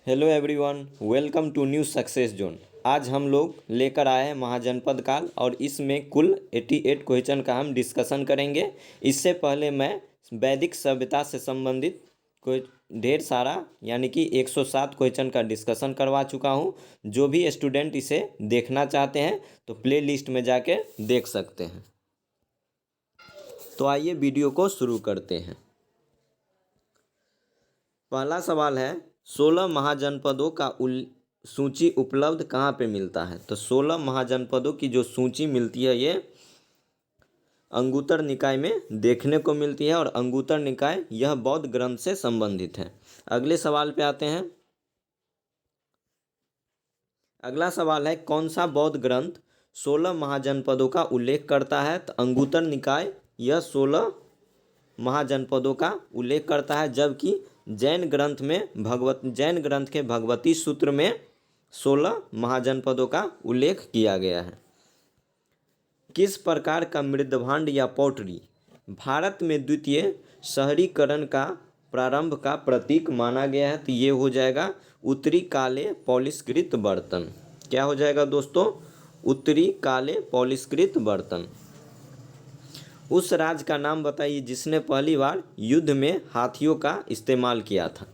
Hello everyone, welcome to new success zone. आज हम लोग लेकर आए हैं महाजनपद काल और इसमें कुल 88 क्वेश्चन का हम डिस्कशन करेंगे। इससे पहले मैं वैदिक सभ्यता से संबंधित कोई ढेर सारा यानी कि 107 क्वेश्चन का डिस्कशन करवा चुका हूं। जो भी स्टूडेंट इसे देखना चाहते हैं तो प्ले लिस्ट में जाके देख सकते हैं। तो आइए वीडियो को शुरू करते हैं। पहला सवाल है 16 महाजनपदों का सूची उपलब्ध कहाँ पे मिलता है। तो 16 महाजनपदों की जो सूची मिलती है ये अंगुत्तर निकाय में देखने को मिलती है और अंगुत्तर निकाय यह बौद्ध ग्रंथ से संबंधित है। अगले सवाल पे आते हैं। अगला सवाल है कौन सा बौद्ध ग्रंथ 16 महाजनपदों का उल्लेख करता है। तो अंगुत्तर निकाय यह 16 महाजनपदों का उल्लेख करता है, जबकि जैन ग्रंथ के भगवती सूत्र में 16 महाजनपदों का उल्लेख किया गया है। किस प्रकार का मृदभांड या पॉटरी भारत में द्वितीय शहरीकरण का प्रारंभ का प्रतीक माना गया है। तो ये हो जाएगा उत्तरी काले पॉलिशकृत बर्तन। क्या हो जाएगा दोस्तों? उत्तरी काले पॉलिशकृत बर्तन। उस राज्य का नाम बताइए जिसने पहली बार युद्ध में हाथियों का इस्तेमाल किया था।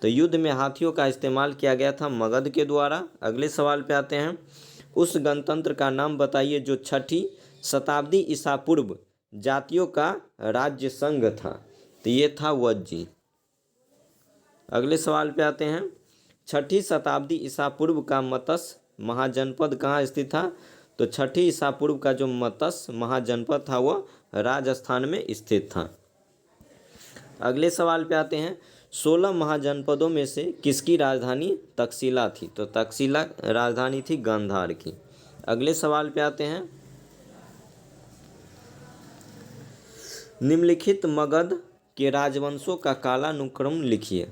तो युद्ध में हाथियों का इस्तेमाल किया गया था मगध के द्वारा। अगले सवाल पे आते हैं। उस गणतंत्र का नाम बताइए जो 6ठी शताब्दी ईसा पूर्व जातियों का राज्य संघ था। तो ये था वज्जी। अगले सवाल पे आते हैं। 6ठी शताब्दी ईसा पूर्व का मत्स्य महाजनपद कहाँ स्थित था। तो 6ठी ईसा पूर्व का जो मत्स्य महाजनपद था वह राजस्थान में स्थित था। अगले सवाल पे आते हैं। 16 महाजनपदों में से किसकी राजधानी तक्षशिला थी। तो तक्षशिला राजधानी थी गांधार की। अगले सवाल पे आते हैं। निम्नलिखित मगध के राजवंशों का कालानुक्रम लिखिए।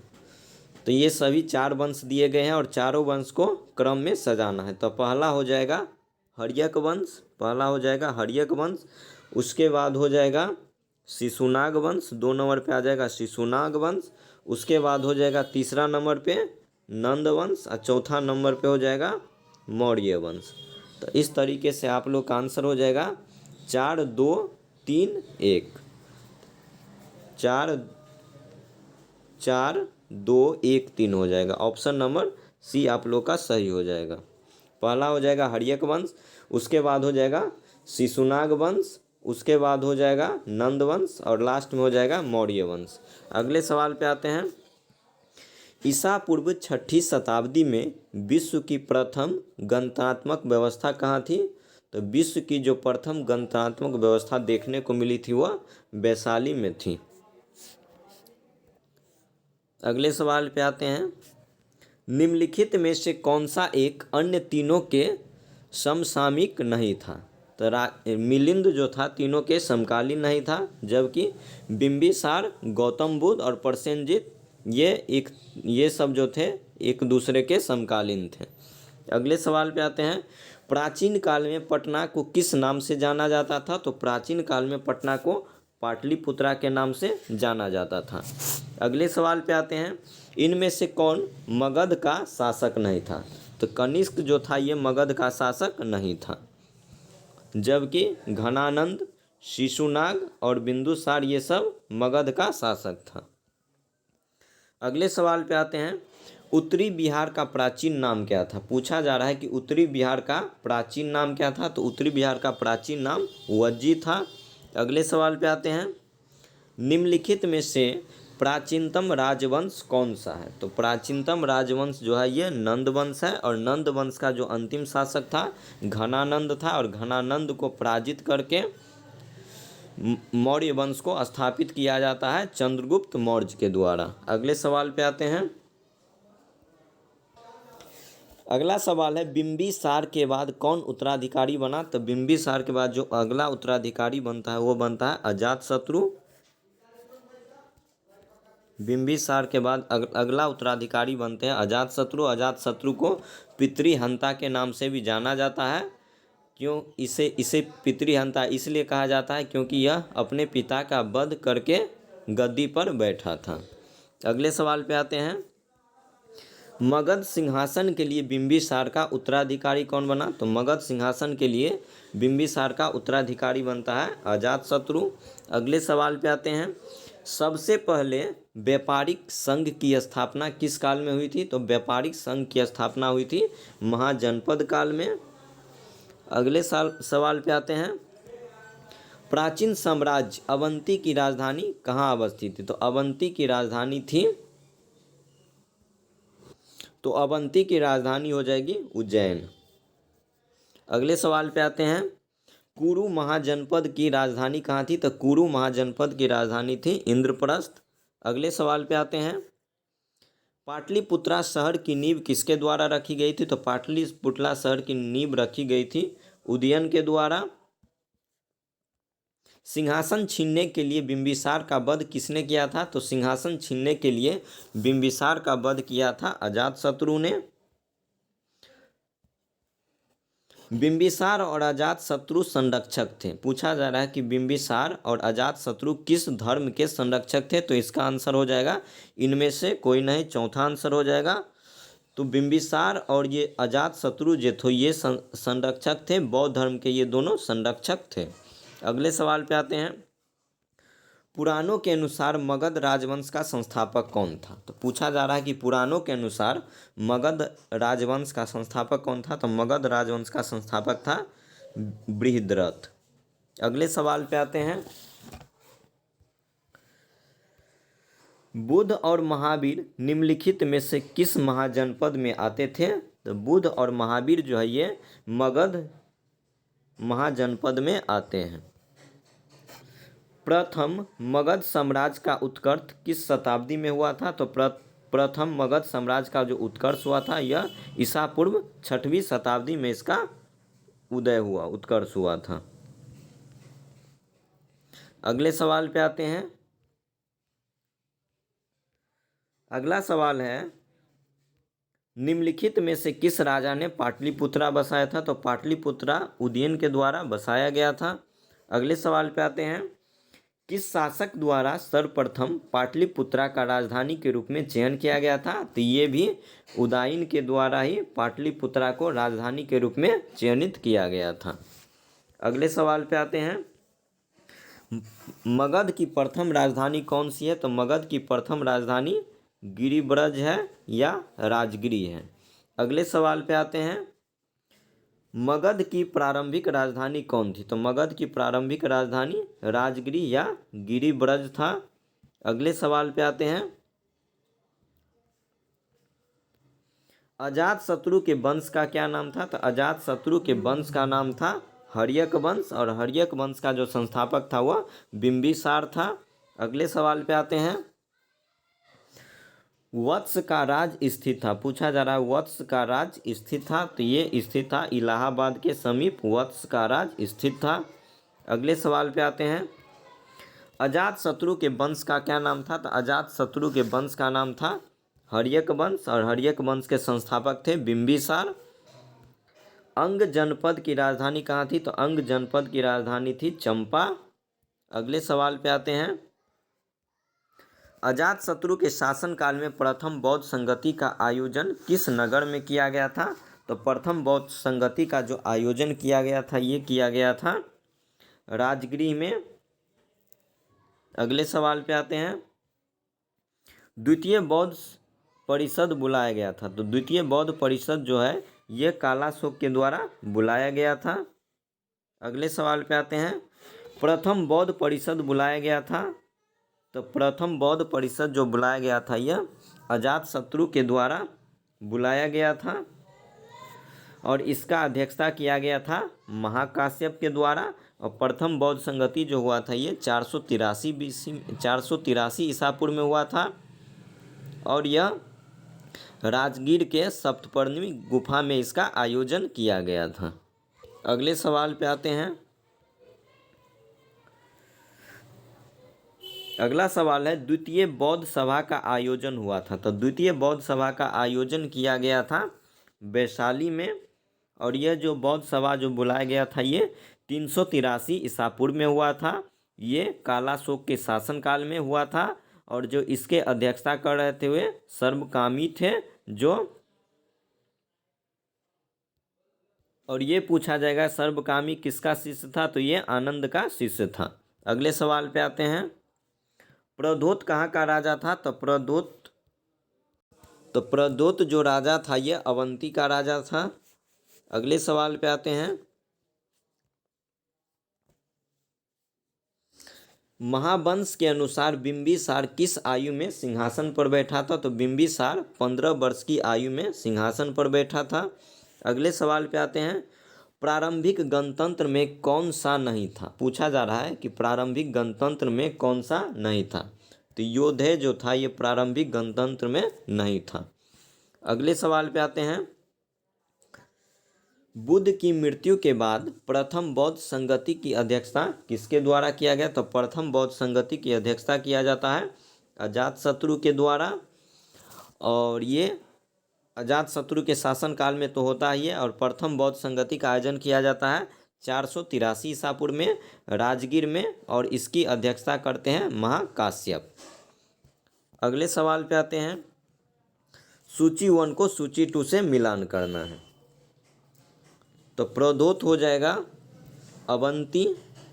तो ये सभी 4 वंश दिए गए हैं और चारों वंश को क्रम में सजाना है। तो पहला हो जाएगा हर्यक वंश, उसके बाद हो जाएगा शिशुनाग वंश, 2 नंबर पे आ जाएगा शिशुनाग वंश। उसके बाद हो जाएगा तीसरा नंबर पे नंद वंश और चौथा नंबर पे हो जाएगा मौर्य वंश। तो इस तरीके से आप लोग का आंसर हो जाएगा 4 2 3 1। 4 4 2 1 3 हो जाएगा। ऑप्शन नंबर सी आप लोग का सही हो जाएगा। पहला हो जाएगा हर्यक वंश, उसके बाद हो जाएगा शिशुनाग वंश, उसके बाद हो जाएगा नंद वंश और लास्ट में हो जाएगा मौर्य वंश। अगले सवाल पे आते हैं। ईसा पूर्व 6ठी शताब्दी में विश्व की प्रथम गणतंत्रात्मक व्यवस्था कहाँ थी। तो विश्व की जो प्रथम गणतंत्रात्मक व्यवस्था देखने को मिली थी वह वैशाली में थी। अगले सवाल पे आते हैं। निम्नलिखित में से कौन सा एक अन्य तीनों के समसामयिक नहीं था। तो मिलिंद जो था तीनों के समकालीन नहीं था, जबकि बिंबिसार, गौतम बुद्ध और प्रसेनजित ये सब जो थे एक दूसरे के समकालीन थे। अगले सवाल पे आते हैं। प्राचीन काल में पटना को किस नाम से जाना जाता था। तो प्राचीन काल में पटना को पाटलिपुत्रा के नाम से जाना जाता था। अगले सवाल पे आते हैं। इनमें से कौन मगध का शासक नहीं था। तो कनिष्क जो था ये मगध का शासक नहीं था, जबकि घनानंद, शिशुनाग और बिंदुसार ये सब मगध का शासक था। अगले सवाल पे आते हैं। उत्तरी बिहार का प्राचीन नाम क्या था। पूछा जा रहा है कि उत्तरी बिहार का प्राचीन नाम क्या था। तो उत्तरी बिहार का प्राचीन नाम वज्जी था। अगले सवाल पे आते हैं। निम्नलिखित में से प्राचीनतम राजवंश कौन सा है। तो प्राचीनतम राजवंश जो है ये नंद वंश है और नंद वंश का जो अंतिम शासक था घनानंद था और घनानंद को पराजित करके मौर्य वंश को स्थापित किया जाता है चंद्रगुप्त मौर्य के द्वारा। अगले सवाल पे आते हैं। अगला सवाल है बिंबिसार के बाद कौन उत्तराधिकारी बना। तो बिंबिसार के बाद जो अगला उत्तराधिकारी बनता है वो बनता है अजातशत्रु। बिंबिसार के बाद अगला उत्तराधिकारी बनते हैं अजातशत्रु। अजातशत्रु को पितृहंता के नाम से भी जाना जाता है। क्यों इसे पितृहंता इसलिए कहा जाता है क्योंकि यह अपने पिता का वध करके गद्दी पर बैठा था। अगले सवाल पे आते हैं। मगध सिंहासन के लिए बिंबिसार का उत्तराधिकारी कौन बना? तो मगध सिंहासन के लिए बिंबिसार का उत्तराधिकारी बनता है अजातशत्रु। अगले सवाल पे आते हैं। सबसे पहले व्यापारिक संघ की स्थापना किस काल में हुई थी? तो व्यापारिक संघ की स्थापना हुई थी महाजनपद काल में। अगले सवाल पे आते हैं। प्राचीन साम्राज्य अवंती की राजधानी कहाँ अवस्थित थी? तो अवंती की राजधानी थी, तो अवंती की राजधानी हो जाएगी उज्जैन। अगले सवाल पे आते हैं। कुरु महाजनपद की राजधानी कहाँ थी? तो कुरु महाजनपद की राजधानी थी इंद्रप्रस्थ। अगले सवाल पे आते हैं। पाटलिपुत्रा शहर की नींव किसके द्वारा रखी गई थी? तो पाटलिपुत्रा शहर की नींव रखी गई थी उदयन के द्वारा। सिंहासन छीनने के लिए बिंबिसार का वध किसने किया था? तो सिंहासन छीनने के लिए बिंबिसार का वध किया था अजातशत्रु ने। बिंबिसार और अजातशत्रु संरक्षक थे। पूछा जा रहा है कि बिंबिसार और अजातशत्रु किस धर्म के संरक्षक थे? तो इसका आंसर हो जाएगा इनमें से कोई नहीं, चौथा आंसर हो जाएगा। तो बिंबिसार और ये अजातशत्रु जो थे ये संरक्षक थे, बौद्ध धर्म के ये दोनों संरक्षक थे। अगले सवाल पे आते हैं। पुराणों के अनुसार मगध राजवंश का संस्थापक कौन था? तो पूछा जा रहा है कि पुराणों के अनुसार मगध राजवंश का संस्थापक कौन था? तो मगध राजवंश का संस्थापक था बृहद्रथ। अगले सवाल पे आते हैं। बुद्ध और महावीर निम्नलिखित में से किस महाजनपद में आते थे? तो बुद्ध और महावीर जो है ये मगध महाजनपद में आते हैं। प्रथम मगध साम्राज्य का उत्कर्ष किस शताब्दी में हुआ था? तो प्रथम मगध साम्राज्य का जो उत्कर्ष हुआ था यह ईसा पूर्व 6वीं शताब्दी में इसका उदय हुआ, उत्कर्ष हुआ था। अगले सवाल पे आते हैं। अगला सवाल है। निम्नलिखित में से किस राजा ने पाटलिपुत्रा बसाया था? तो पाटलिपुत्रा उदयन के द्वारा बसाया गया था। अगले सवाल पे आते हैं। किस शासक द्वारा सर्वप्रथम पाटलिपुत्रा का राजधानी के रूप में चयन किया गया था? तो ये भी उदयन के द्वारा ही पाटलिपुत्रा को राजधानी के रूप में चयनित किया गया था। अगले सवाल पे आते हैं। मगध की प्रथम राजधानी कौन सी है? तो मगध की प्रथम राजधानी गिरिब्रज है या राजगिरी है। अगले सवाल पे आते हैं। मगध की प्रारंभिक राजधानी कौन थी? तो मगध की प्रारंभिक राजधानी राजगिरी या गिरिब्रज था। अगले सवाल पे आते हैं। अजातशत्रु के वंश का क्या नाम था? तो अजातशत्रु के वंश का नाम था हर्यक वंश, और हर्यक वंश का जो संस्थापक था वह बिंबिसार था। अगले सवाल पे आते हैं। वत्स का राज स्थित था। पूछा जा रहा है वत्स का राज स्थित था, तो ये स्थित था इलाहाबाद के समीप वत्स का राज स्थित था। अगले सवाल पे आते हैं। अजातशत्रु के वंश का क्या नाम था? तो अजातशत्रु के वंश का नाम था हर्यक वंश, और हर्यक वंश के संस्थापक थे बिंबिसार। अंग जनपद की राजधानी कहाँ थी? तो अंग जनपद की राजधानी थी चंपा। अगले सवाल पे आते हैं। अजातशत्रु के शासनकाल में प्रथम बौद्ध संगति का आयोजन किस नगर में किया गया था? तो प्रथम बौद्ध संगति का जो आयोजन किया गया था ये किया गया था राजगिरी में। अगले सवाल पे आते हैं। द्वितीय बौद्ध परिषद बुलाया गया था। तो द्वितीय बौद्ध परिषद जो है ये कालाशोक के द्वारा बुलाया गया था। अगले सवाल पे आते हैं। प्रथम बौद्ध परिषद बुलाया गया था। तो प्रथम बौद्ध परिषद जो बुलाया गया था यह अजातशत्रु के द्वारा बुलाया गया था, और इसका अध्यक्षता किया गया था महाकाश्यप के द्वारा। और प्रथम बौद्ध संगति जो हुआ था ये 483 ईसा पूर्व में हुआ था, और यह राजगीर के सप्तपर्णी गुफा में इसका आयोजन किया गया था। अगले सवाल पे आते हैं। अगला सवाल है द्वितीय बौद्ध सभा का आयोजन हुआ था। तो द्वितीय बौद्ध सभा का आयोजन किया गया था वैशाली में, और यह जो बौद्ध सभा जो बुलाया गया था ये 383 ईसा पूर्व में हुआ था। ये कालाशोक के शासनकाल में हुआ था, और जो इसके अध्यक्षता कर रहे थे वे सर्वकामी थे जो, और ये पूछा जाएगा सर्वकामी किसका शिष्य था, तो ये आनंद का शिष्य था। अगले सवाल पे आते हैं। प्रद्योत कहाँ का राजा था, तो प्रद्योत जो राजा था ये अवंती का राजा था। अगले सवाल पे आते हैं। महावंश के अनुसार बिंबिसार किस आयु में सिंहासन पर बैठा था, तो बिंबिसार 15 वर्ष की आयु में सिंहासन पर बैठा था। अगले सवाल पे आते हैं। प्रारंभिक गणतंत्र में कौन सा नहीं था, पूछा जा रहा है कि प्रारंभिक गणतंत्र में कौन सा नहीं था, तो योधे जो था ये प्रारंभिक गणतंत्र में नहीं था। अगले सवाल पे आते हैं। बुद्ध की मृत्यु के बाद प्रथम बौद्ध संगति की अध्यक्षता किसके द्वारा किया गया, तो प्रथम बौद्ध संगति की अध्यक्षता किया जाता है अजातशत्रु के द्वारा। और ये अजातशत्रु के शासनकाल में तो होता ही है। और प्रथम बौद्ध संगति का आयोजन किया जाता है 483 ईसा पूर्व में राजगीर में, और इसकी अध्यक्षता करते हैं महाकाश्यप। अगले सवाल पे आते हैं। सूची 1 को सूची 2 से मिलान करना है, तो प्रद्योत हो जाएगा अवंती,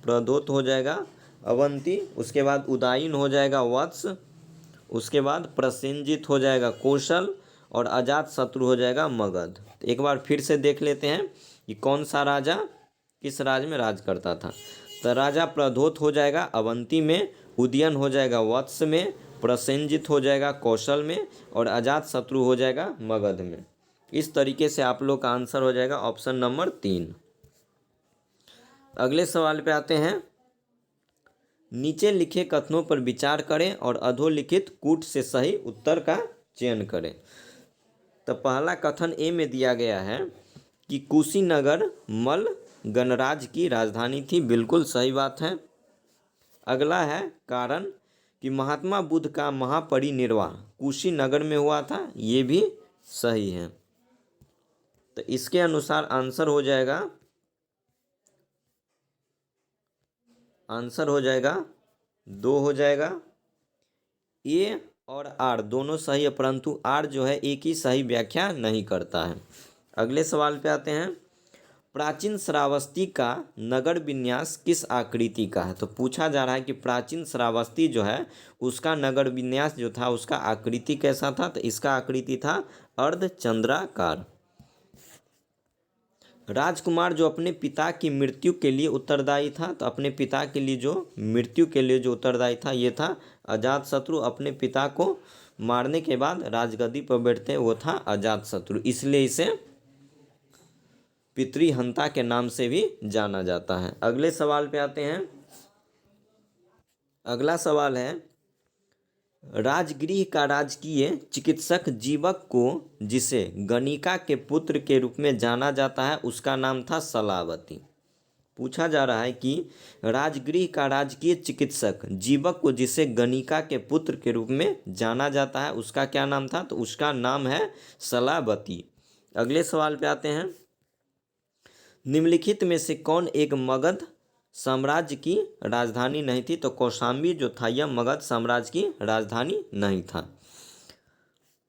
प्रद्योत हो जाएगा अवंती, उसके बाद उदायीन हो जाएगा वत्स, उसके बाद प्रसेनजित हो जाएगा कौशल, और अजातशत्रु हो जाएगा मगध। तो एक बार फिर से देख लेते हैं कि कौन सा राजा किस राज्य में राज करता था। तो राजा प्रद्योत हो जाएगा अवंती में, उदयन हो जाएगा वत्स में, प्रसेनजित हो जाएगा कौशल में, और अजातशत्रु हो जाएगा मगध में। इस तरीके से आप लोग का आंसर हो जाएगा ऑप्शन नंबर 3। अगले सवाल पे आते हैं। नीचे लिखे कथनों पर विचार करें और अधोलिखित कूट से सही उत्तर का चयन करें। तो पहला कथन ए में दिया गया है कि कुशीनगर मल्ल गणराज्य की राजधानी थी, बिल्कुल सही बात है। अगला है कारण कि महात्मा बुद्ध का महापरिनिर्वाण कुशीनगर में हुआ था, ये भी सही है। तो इसके अनुसार आंसर हो जाएगा 2 हो जाएगा। ए और आर दोनों सही है, परंतु आर जो है एक ही सही व्याख्या नहीं करता है। अगले सवाल पे आते हैं। प्राचीन श्रावस्ती का नगर विन्यास किस आकृति का है, तो पूछा जा रहा है कि प्राचीन श्रावस्ती जो है उसका नगर विन्यास जो था उसका आकृति कैसा था, तो इसका आकृति था अर्धचंद्राकार। राजकुमार जो अपने पिता की मृत्यु के लिए उत्तरदायी था, तो अपने पिता के लिए जो मृत्यु के लिए जो उत्तरदायी था ये था अजातशत्रु। अपने पिता को मारने के बाद राजगद्दी पर बैठते वो था अजातशत्रु, इसलिए इसे पितृहंता के नाम से भी जाना जाता है। अगले सवाल पे आते हैं। अगला सवाल है। राजगृह का राजकीय चिकित्सक जीवक को जिसे गणिका के पुत्र के रूप में जाना जाता है उसका नाम था सलावती। पूछा जा रहा है कि राजगृह का राजकीय चिकित्सक जीवक को जिसे गणिका के पुत्र के रूप में जाना जाता है उसका क्या नाम था, तो उसका नाम है सलावती। अगले सवाल पे आते हैं। निम्नलिखित में से कौन एक मगध साम्राज्य की राजधानी नहीं थी, तो कौशाम्बी जो था यह मगध साम्राज्य की राजधानी नहीं था।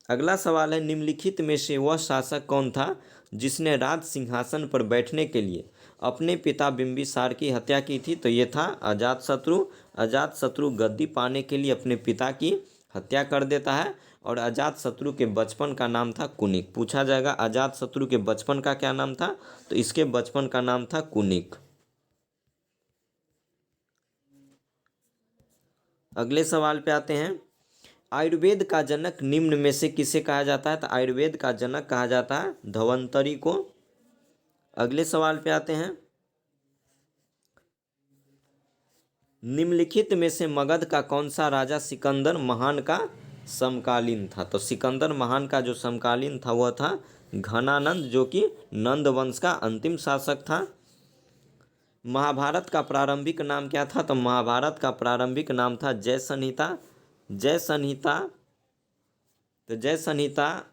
अगला सवाल है। निम्नलिखित में से वह शासक कौन था जिसने राज सिंहासन पर बैठने के लिए अपने पिता बिंबिसार की हत्या की थी, तो ये था अजातशत्रु। अजातशत्रु गद्दी पाने के लिए अपने पिता की हत्या कर देता है, और अजातशत्रु के बचपन का नाम था कुनिक। पूछा जाएगा अजातशत्रु के बचपन का क्या नाम था, तो इसके बचपन का नाम था कुनिक। अगले सवाल पे आते हैं। आयुर्वेद का जनक निम्न में से किसे कहा जाता है, तो आयुर्वेद का जनक कहा जाता है धन्वंतरी को। अगले सवाल पे आते हैं। निम्नलिखित में से मगध का कौन सा राजा सिकंदर महान का समकालीन था, तो सिकंदर महान का जो समकालीन था वह था घनानंद, जो कि नंद वंश का अंतिम शासक था। महाभारत का प्रारंभिक नाम क्या था, तो महाभारत का प्रारंभिक नाम था जय संहिता। जय संहिता, तो जय संहिता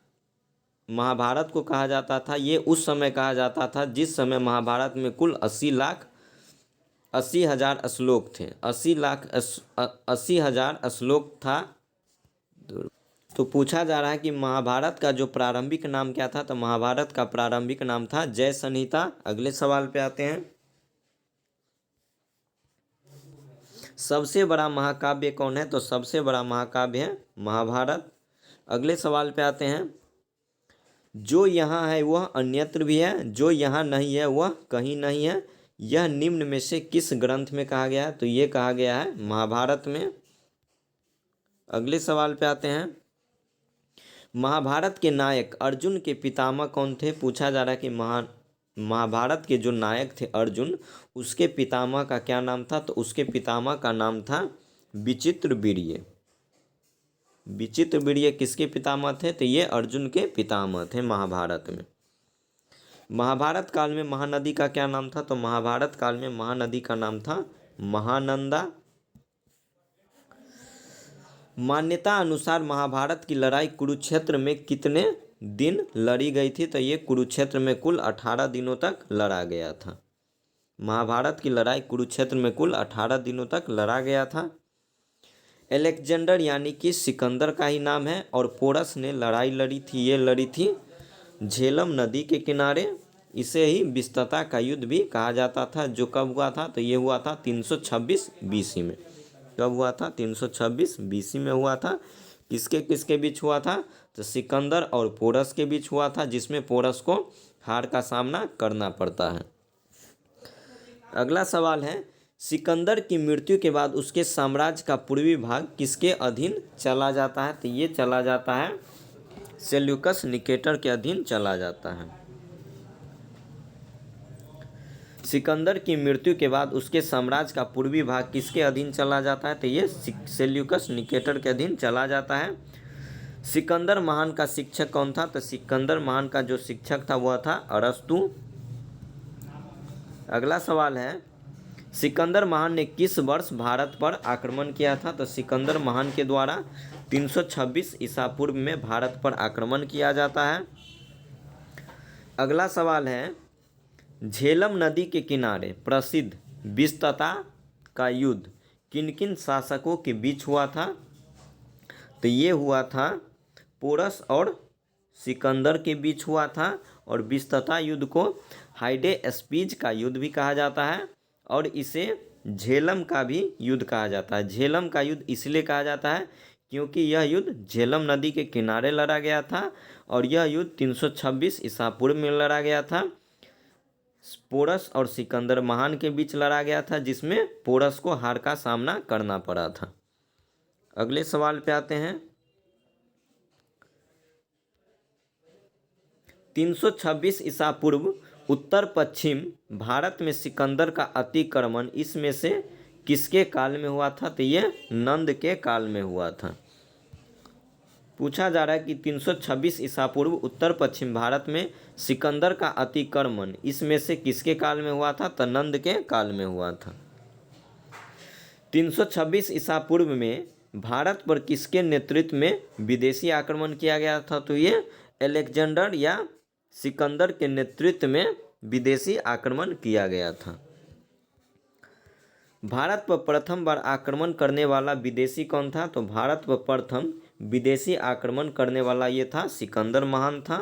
महाभारत को कहा जाता था। ये उस समय कहा जाता था जिस समय महाभारत में कुल 80,000 श्लोक थे। 80,000 श्लोक था। तो पूछा जा रहा है कि महाभारत का जो प्रारंभिक नाम क्या था, तो महाभारत का प्रारंभिक नाम था जय संहिता। अगले सवाल पे आते हैं। सबसे बड़ा महाकाव्य कौन है, तो सबसे बड़ा महाकाव्य है महाभारत। अगले सवाल पे आते हैं। जो यहाँ है वह अन्यत्र भी है, जो यहाँ नहीं है वह कहीं नहीं है, यह निम्न में से किस ग्रंथ में कहा गया है, तो ये कहा गया है महाभारत में। अगले सवाल पे आते हैं। महाभारत के नायक अर्जुन के पितामह कौन थे, पूछा जा रहा है कि महाभारत के जो नायक थे अर्जुन, उसके पितामह का क्या नाम था, तो उसके पितामह का नाम था विचित्रवीर्य। विचित्रवीर्य किसके पितामह थे, तो ये अर्जुन के पितामह थे महाभारत में। महाभारत काल में महानदी का क्या नाम था, तो महाभारत काल में महानदी का नाम था महानंदा। मान्यता अनुसार महाभारत की लड़ाई कुरुक्षेत्र में कितने दिन लड़ी गई थी, तो ये कुरुक्षेत्र में कुल 18 दिनों तक लड़ा गया था। महाभारत की लड़ाई कुरुक्षेत्र में कुल 18 दिनों तक लड़ा गया था। अलेक्जेंडर यानी कि सिकंदर का ही नाम है, और पोरस ने लड़ाई लड़ी थी, ये लड़ी थी झेलम नदी के किनारे। इसे ही विस्तता का युद्ध भी कहा जाता था, जो कब हुआ था, तो ये हुआ था 326 बीसी में। कब हुआ था, 326 बीसी में हुआ था। किसके किसके बीच हुआ था, तो सिकंदर और पोरस के बीच हुआ था, जिसमें पोरस को हार का सामना करना पड़ता है। अगला सवाल है। सिकंदर की मृत्यु के बाद उसके साम्राज्य का पूर्वी भाग किसके अधीन चला जाता है, तो ये चला जाता है सेल्यूकस निकेटर के अधीन चला जाता है। सिकंदर की मृत्यु के बाद उसके साम्राज्य का पूर्वी भाग किसके अधीन चला जाता है, तो ये सेल्यूकस निकेटर के अधीन चला जाता है। सिकंदर महान का शिक्षक कौन था, तो सिकंदर महान का जो शिक्षक था वह था अरस्तु। अगला सवाल है। सिकंदर महान ने किस वर्ष भारत पर आक्रमण किया था, तो सिकंदर महान के द्वारा 326 ईसा पूर्व में भारत पर आक्रमण किया जाता है। अगला सवाल है। झेलम नदी के किनारे प्रसिद्ध विस्तता का युद्ध किन किन शासकों के बीच हुआ था, तो ये हुआ था पोरस और सिकंदर के बीच हुआ था। और विस्तता युद्ध को हाइडेस्पीज का युद्ध भी कहा जाता है, और इसे झेलम का भी युद्ध कहा जाता है। झेलम का युद्ध इसलिए कहा जाता है क्योंकि यह युद्ध झेलम नदी के किनारे लड़ा गया था, और यह युद्ध 326 ईसा पूर्व में लड़ा गया था। पोरस और सिकंदर महान के बीच लड़ा गया था, जिसमें पोरस को हार का सामना करना पड़ा था। अगले सवाल पे आते हैं। 326 ईसा पूर्व उत्तर पश्चिम भारत में सिकंदर का अतिक्रमण इसमें से किसके काल में हुआ था, तो ये नंद के काल में हुआ था। पूछा जा रहा है कि 326 ईसा पूर्व उत्तर पश्चिम भारत में सिकंदर का अतिक्रमण इसमें से किसके काल में हुआ था, तो नंद के काल में हुआ था। 326 ईसा पूर्व में भारत पर किसके नेतृत्व में विदेशी आक्रमण किया गया था, तो ये अलेक्जेंडर या सिकंदर के नेतृत्व में विदेशी आक्रमण किया गया था। भारत पर प्रथम बार आक्रमण करने वाला विदेशी कौन था, तो भारत पर प्रथम विदेशी आक्रमण करने वाला ये था सिकंदर महान था।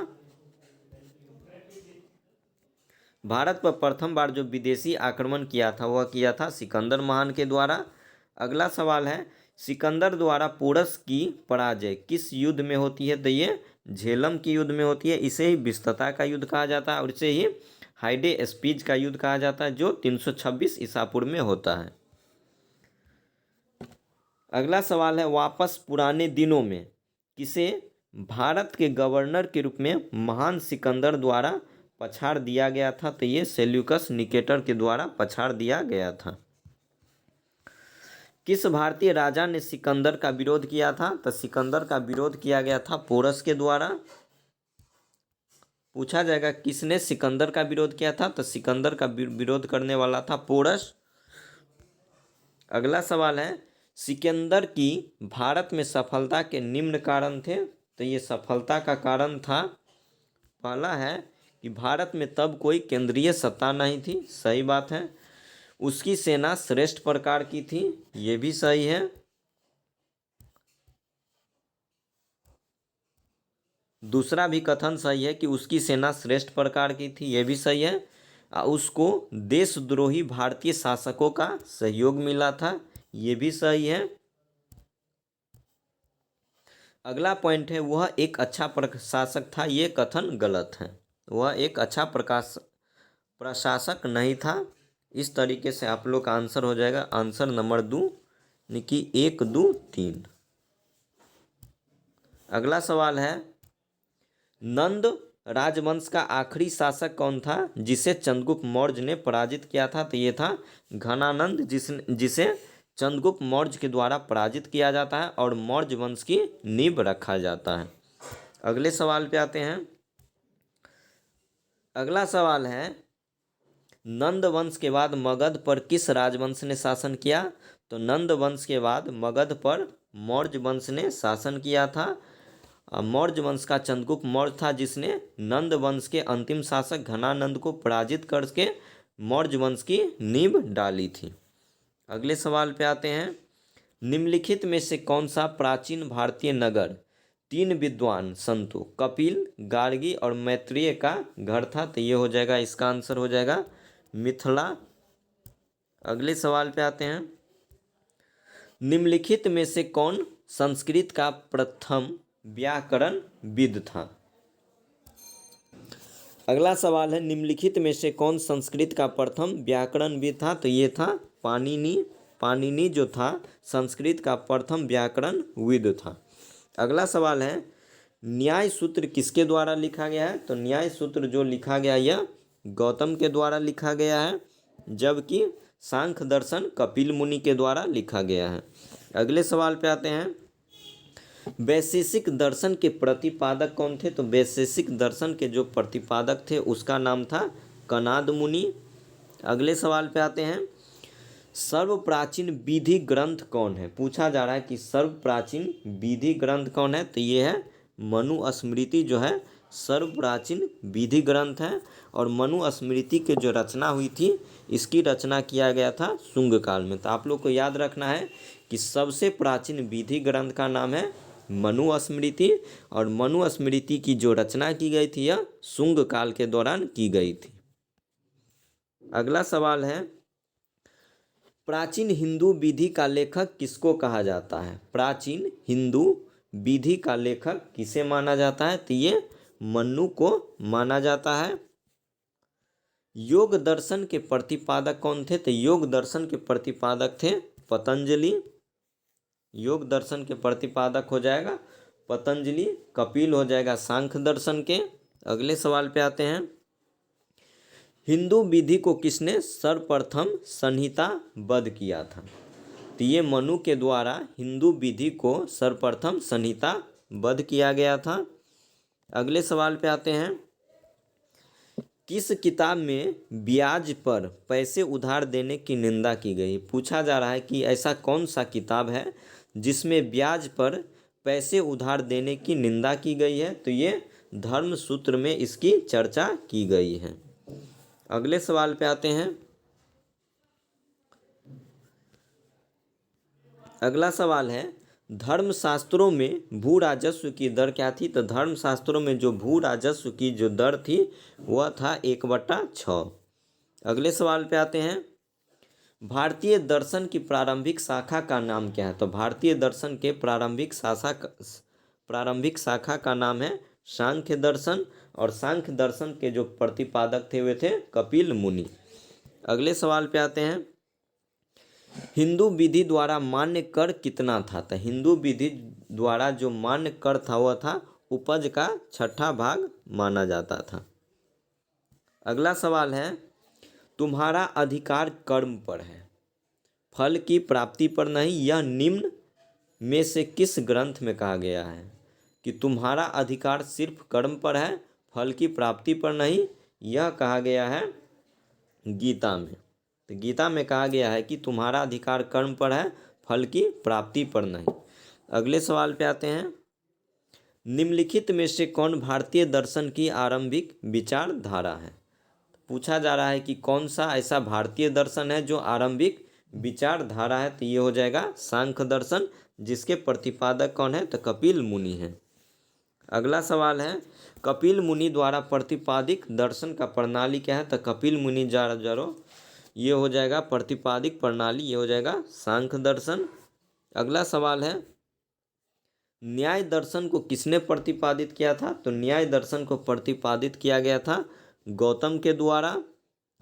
भारत पर प्रथम बार जो विदेशी आक्रमण किया था वह किया था सिकंदर महान के द्वारा। अगला सवाल है। सिकंदर द्वारा पोरस की पराजय किस युद्ध में होती है, तो ये झेलम की युद्ध में होती है। इसे ही विस्तता का युद्ध कहा जाता है, और इसे ही हाइडेस्पीज का युद्ध कहा जाता है, जो 326 ईसा पूर्व में होता है। अगला सवाल है। वापस पुराने दिनों में किसे भारत के गवर्नर के रूप में महान सिकंदर द्वारा पछाड़ दिया गया था, तो ये सेल्यूकस निकेटर के द्वारा पछाड़ दिया गया था। किस भारतीय राजा ने सिकंदर का विरोध किया था, तो सिकंदर का विरोध किया गया था पोरस के द्वारा। पूछा जाएगा किसने सिकंदर का विरोध किया था, तो सिकंदर का विरोध करने वाला था पोरस। अगला सवाल है। सिकंदर की भारत में सफलता के निम्न कारण थे, तो ये सफलता का कारण था, पहला है कि भारत में तब कोई केंद्रीय सत्ता नहीं थी, सही बात है। उसकी सेना श्रेष्ठ प्रकार की थी, ये भी सही है। दूसरा भी कथन सही है कि उसकी सेना श्रेष्ठ प्रकार की थी, यह भी सही है। उसको देशद्रोही भारतीय शासकों का सहयोग मिला था, ये भी सही है। अगला पॉइंट है वह एक अच्छा प्रशासक था, ये कथन गलत है। वह एक अच्छा प्रशासक नहीं था। इस तरीके से आप लोग का आंसर हो जाएगा आंसर नंबर 2, यानी कि 1, 2, 3। अगला सवाल है नंद राजवंश का आखिरी शासक कौन था जिसे चंद्रगुप्त मौर्य ने पराजित किया था? तो ये था घनानंद, जिसे चंद्रगुप्त मौर्य के द्वारा पराजित किया जाता है और मौर्य वंश की नींव रखा जाता है। अगले सवाल पे आते हैं। अगला सवाल है नंद वंश के बाद मगध पर किस राजवंश ने शासन किया? तो नंद वंश के बाद मगध पर मौर्य वंश ने शासन किया था। मौर्य वंश का चंद्रगुप्त मौर्य था जिसने नंद वंश के अंतिम शासक घनानंद को पराजित करके मौर्य वंश की नींव डाली थी। अगले सवाल पे आते हैं। निम्नलिखित में से कौन सा प्राचीन भारतीय नगर 3 विद्वान संतों कपिल, गार्गी और मैत्रेय का घर था? तो ये हो जाएगा, इसका आंसर हो जाएगा मिथिला। अगले सवाल पे आते हैं। निम्नलिखित में से कौन संस्कृत का प्रथम व्याकरणविद था? अगला सवाल है निम्नलिखित में से कौन संस्कृत का प्रथम व्याकरणविद था? तो ये था पाणिनि। पाणिनि जो था संस्कृत का प्रथम व्याकरणविद था। अगला सवाल है न्याय सूत्र किसके द्वारा लिखा गया है? तो न्याय सूत्र जो लिखा गया यह गौतम के द्वारा लिखा गया है, जबकि सांख्य दर्शन कपिल मुनि के द्वारा लिखा गया है। अगले सवाल पे आते हैं। वैशेषिक दर्शन के प्रतिपादक कौन थे? तो वैशेषिक दर्शन के जो प्रतिपादक थे उसका नाम था कनाद मुनि। अगले सवाल पे आते हैं। सर्व प्राचीन विधि ग्रंथ कौन है? पूछा जा रहा है कि सर्व प्राचीन विधि ग्रंथ कौन है? तो ये है मनुस्मृति जो है सर्व प्राचीन विधि ग्रंथ है। और मनुस्मृति के जो रचना हुई थी इसकी रचना किया गया था शुंग काल में। तो आप लोग को याद रखना है कि सबसे प्राचीन विधि ग्रंथ का नाम है मनुस्मृति और मनुस्मृति की जो रचना की गई थी यह शुंग काल के दौरान की गई थी। अगला सवाल है प्राचीन हिंदू विधि का लेखक किसको कहा जाता है? प्राचीन हिंदू विधि का लेखक किसे माना जाता है? तो ये मनु को माना जाता है। योग दर्शन के प्रतिपादक कौन थे? तो योग दर्शन के प्रतिपादक थे पतंजलि। योग दर्शन के प्रतिपादक हो जाएगा पतंजलि। कपिल हो जाएगा सांख्य दर्शन के। अगले सवाल पे आते हैं। हिंदू विधि को किसने सर्वप्रथम संहिताबद्ध किया था? तो ये मनु के द्वारा हिंदू विधि को सर्वप्रथम संहिताबद्ध किया गया था। अगले सवाल पे आते हैं। किस किताब में ब्याज पर पैसे उधार देने की निंदा की गई? पूछा जा रहा है कि ऐसा कौन सा किताब है जिसमें ब्याज पर पैसे उधार देने की निंदा की गई है? तो ये धर्म सूत्र में इसकी चर्चा की गई है। अगले सवाल पे आते हैं। अगला सवाल है धर्मशास्त्रों में भू राजस्व की दर क्या थी? तो धर्मशास्त्रों में जो भू राजस्व की जो दर थी वह था 1/6। अगले सवाल पे आते हैं। भारतीय दर्शन की प्रारंभिक शाखा का नाम क्या है? तो भारतीय दर्शन के प्रारंभिक शाखा का नाम है सांख्य दर्शन और सांख्य दर्शन के जो प्रतिपादक थे वे थे कपिल मुनि। अगले सवाल पे आते हैं। हिंदू विधि द्वारा मान्य कर कितना था? तो हिंदू विधि द्वारा जो मान्य कर था वह था उपज का 6ठा भाग माना जाता था। अगला सवाल है तुम्हारा अधिकार कर्म पर है, फल की प्राप्ति पर नहीं। यह निम्न में से किस ग्रंथ में कहा गया है कि तुम्हारा अधिकार सिर्फ कर्म पर है, फल की प्राप्ति पर नहीं? यह कहा गया है गीता में। तो गीता में कहा गया है कि तुम्हारा अधिकार कर्म पर है, फल की प्राप्ति पर नहीं। अगले सवाल पे आते हैं। निम्नलिखित में से कौन भारतीय दर्शन की आरंभिक विचारधारा है? पूछा जा रहा है कि कौन सा ऐसा भारतीय दर्शन है जो आरंभिक विचारधारा है? तो ये हो जाएगा सांख्य दर्शन, जिसके प्रतिपादक कौन है? तो कपिल मुनि हैं। अगला सवाल है कपिल मुनि द्वारा प्रतिपादित दर्शन का प्रणाली क्या है। तो कपिल मुनि द्वारा ये हो जाएगा प्रतिपादित प्रणाली, ये हो जाएगा सांख्य दर्शन। अगला सवाल है न्याय दर्शन को किसने प्रतिपादित किया था। तो न्याय दर्शन को प्रतिपादित किया गया था गौतम के द्वारा।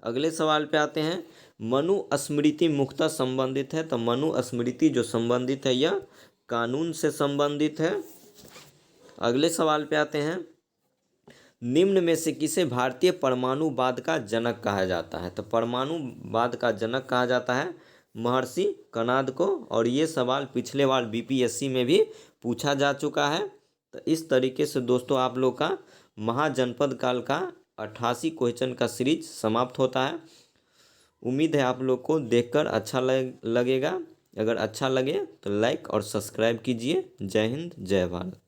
अगले सवाल पे आते हैं मनु स्मृति मुख्यतः संबंधित है। तो मनु स्मृति जो संबंधित है यह कानून से संबंधित है। अगले सवाल पे आते हैं निम्न में से किसे भारतीय परमाणुवाद का जनक कहा जाता है। तो परमाणुवाद का जनक कहा जाता है महर्षि कणाद को, और ये सवाल पिछले बार बीपीएससी में भी पूछा जा चुका है। तो इस तरीके से दोस्तों आप लोग का महाजनपद काल का 88 क्वेश्चन का सीरीज समाप्त होता है। उम्मीद है आप लोग को देखकर अच्छा लगेगा। अगर अच्छा लगे तो लाइक और सब्सक्राइब कीजिए। जय हिंद, जय भारत।